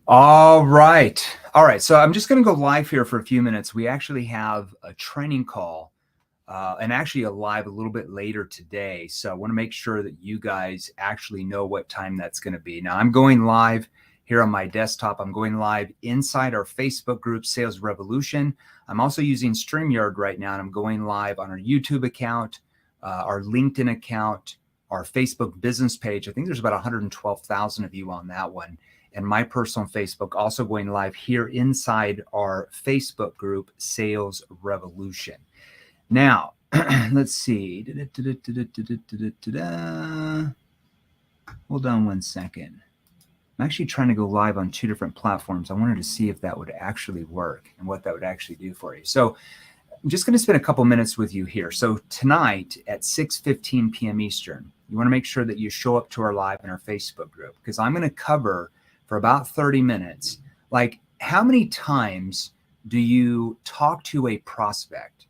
All right. All right. So I'm just going to go live here for a few minutes. We actually have a training call and actually a live a little bit later today. So I want to make sure that you guys actually know what time that's going to be. Now, I'm going live here on my desktop. I'm going live inside our Facebook group, Sales Revolution. I'm also using StreamYard right now, and I'm going live on our YouTube account, our LinkedIn account, our Facebook business page. I think there's about 112,000 of you on that one, and my personal Facebook, also going live here inside our Facebook group, Sales Revolution. Now, let's see. Hold on one second. I'm actually trying to go live on two different platforms. I wanted to see if that would actually work and what that would actually do for you. So I'm just going to spend a couple minutes with you here. So tonight at 6:15 p.m. Eastern, you want to make sure that you show up to our live in our Facebook group, because I'm going to cover for about 30 minutes, like, how many times do you talk to a prospect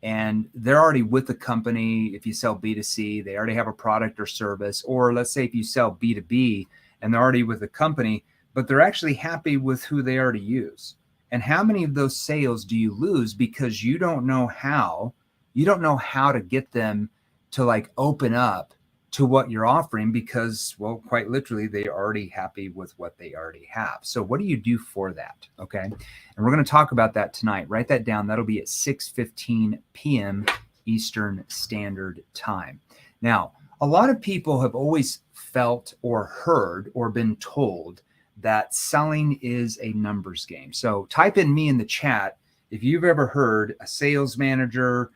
and they're already with the company? If you sell B2C, they already have a product or service. Or let's say if you sell B2B and they're already with the company, but they're actually happy with who they already use. And how many of those sales do you lose because you don't know how to get them to like open up to what you're offering, because, well, quite literally, they're already happy with what they already have. So what do you do for that? Okay. And we're going to talk about that tonight. Write that down. That'll be at 6:15 p.m. Eastern Standard Time. Now, a lot of people have always felt or heard or been told that selling is a numbers game. So type in me in the chat if you've ever heard a sales manager,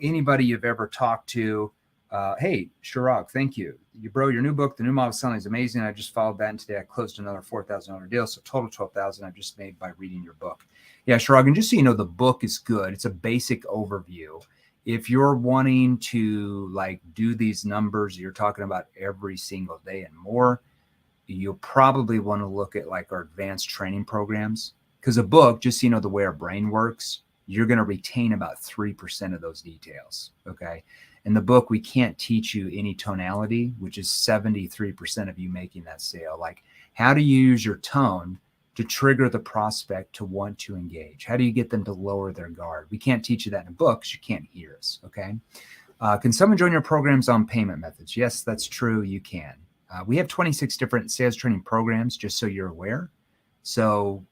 anybody you've ever talked to. Hey, Shirag, thank you. Bro, your new book, The New Model Selling, is amazing. I just followed that, and today I closed another $4,000 deal. So total 12,000 I've just made by reading your book. Yeah, Shirag, and just so you know, the book is good. It's a basic overview. If you're wanting to like do these numbers, you're talking about every single day and more, you'll probably want to look at like our advanced training programs, because a book, just so you know the way our brain works, you're going to retain about 3% of those details. Okay. In the book, we can't teach you any tonality, which is 73% of you making that sale. Like, how do you use your tone to trigger the prospect to want to engage? How do you get them to lower their guard? We can't teach you that in a book because you can't hear us. Okay. Can someone join your programs on payment methods? Yes, that's true. You can. We have 26 different sales training programs, just so you're aware. So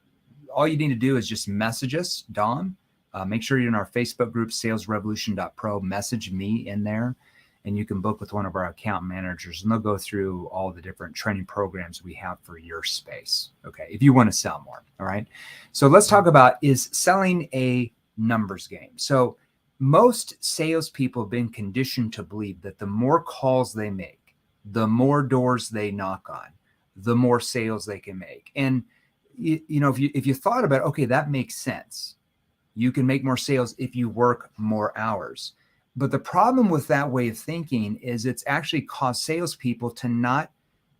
all you need to do is just message us, Dom. Make sure you're in our Facebook group, salesrevolution.pro. Message me in there, and you can book with one of our account managers, and they'll go through all the different training programs we have for your space. Okay, if you want to sell more. All right. So let's talk about, is selling a numbers game? So most salespeople have been conditioned to believe that the more calls they make, the more doors they knock on, the more sales they can make. And if you thought about, okay, that makes sense. You can make more sales if you work more hours. But the problem with that way of thinking is it's actually caused salespeople to not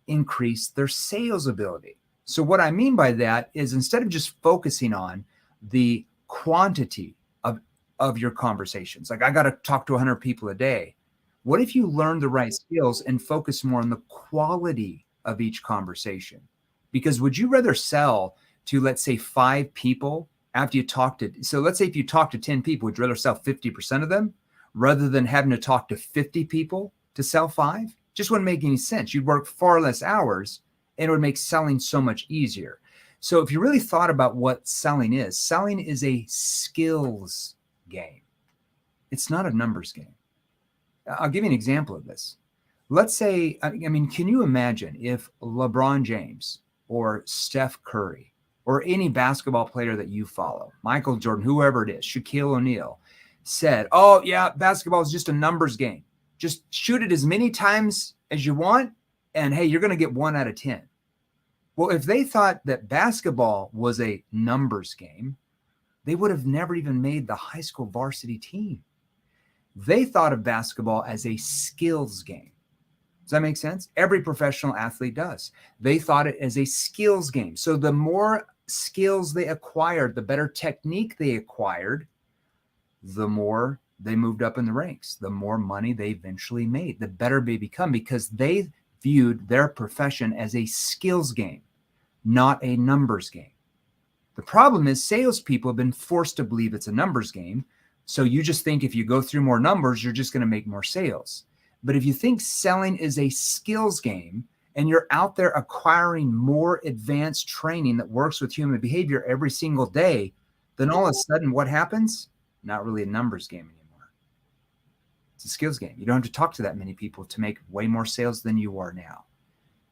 increase their sales ability. So what I mean by that is, instead of just focusing on the quantity of your conversations, like I got to talk to 100 people a day, what if you learn the right skills and focus more on the quality of each conversation? Because would you rather sell to, let's say, 5 people after you talk to, so let's say if you talk to 10 people, would you rather sell 50% of them rather than having to talk to 50 people to sell 5? Just wouldn't make any sense. You'd work far less hours, and it would make selling so much easier. So if you really thought about what selling is a skills game. It's not a numbers game. I'll give you an example of this. Let's say, can you imagine if LeBron James or Steph Curry or any basketball player that you follow, Michael Jordan, whoever it is, Shaquille O'Neal, said, oh yeah, basketball is just a numbers game. Just shoot it as many times as you want, and hey, you're going to get 1 out of 10. Well, if they thought that basketball was a numbers game, they would have never even made the high school varsity team. They thought of basketball as a skills game. Does that make sense? Every professional athlete does. They thought it as a skills game. So the more skills they acquired, the better technique they acquired, the more they moved up in the ranks, the more money they eventually made, the better they become, because they viewed their profession as a skills game. not a numbers game. The problem is salespeople have been forced to believe it's a numbers game. So you just think if you go through more numbers, you're just going to make more sales. But if you think selling is a skills game and you're out there acquiring more advanced training that works with human behavior every single day, then all of a sudden what happens? Not really a numbers game anymore. It's a skills game. You don't have to talk to that many people to make way more sales than you are now.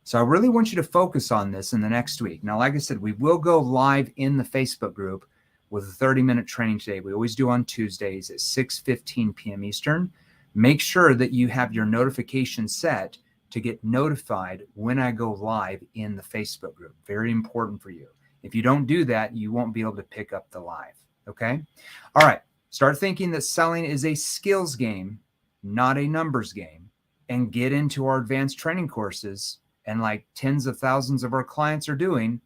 So I really want you to focus on this in the next week. Now, like I said, we will go live in the Facebook group with a 30-minute training today. We always do on Tuesdays at 6:15 p.m. Eastern. Make sure that you have your notification set to get notified when I go live in the Facebook group. Very important for you. If you don't do that, you won't be able to pick up the live. Okay? All right. Start thinking that selling is a skills game, not a numbers game, and get into our advanced training courses. And like tens of thousands of our clients are doing,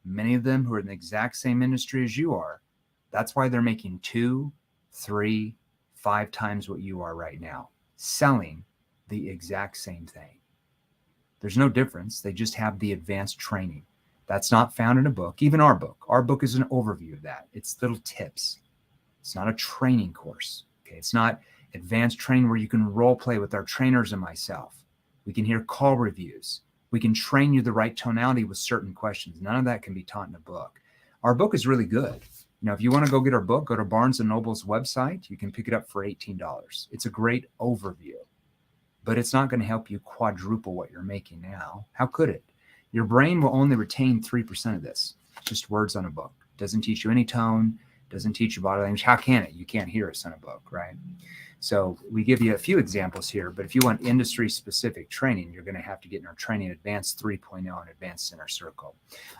many of them who are in the exact same industry as you are, that's why they're making 2, 3, 5 times what you are right now, selling the exact same thing. There's no difference. They just have the advanced training. That's not found in a book, even our book. Our book is an overview of that. It's little tips. It's not a training course. Okay, it's not advanced training where you can role play with our trainers and myself. We can hear call reviews. We can train you the right tonality with certain questions. None of that can be taught in a book. Our book is really good. If you want to go get our book, go to Barnes & Noble's website. You can pick it up for $18. It's a great overview, but it's not going to help you quadruple what you're making now. How could it? Your brain will only retain 3% of this. Just words on a book. Doesn't teach you any tone, doesn't teach you body language. How can it? You can't hear us on a book, right? So we give you a few examples here, but if you want industry-specific training, you're going to have to get in our Training Advanced 3.0 and Advanced Inner Circle.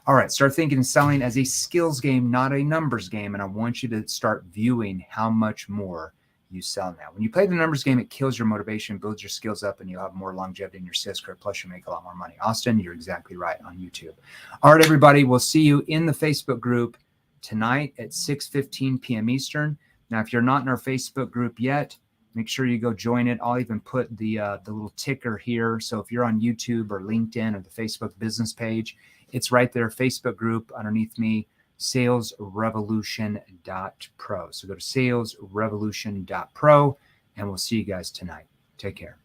All right, start thinking and selling as a skills game, not a numbers game, and I want you to start viewing how much more you sell now. When you play the numbers game, it kills your motivation, builds your skills up, and you'll have more longevity in your sales career, plus you make a lot more money. Austin, you're exactly right on YouTube. All right, everybody, we'll see you in the Facebook group tonight at 6:15 p.m. Eastern. Now, if you're not in our Facebook group yet, make sure you go join it. I'll even put the little ticker here. So if you're on YouTube or LinkedIn or the Facebook business page, it's right there, Facebook group underneath me, salesrevolution.pro. So go to salesrevolution.pro, and we'll see you guys tonight. Take care.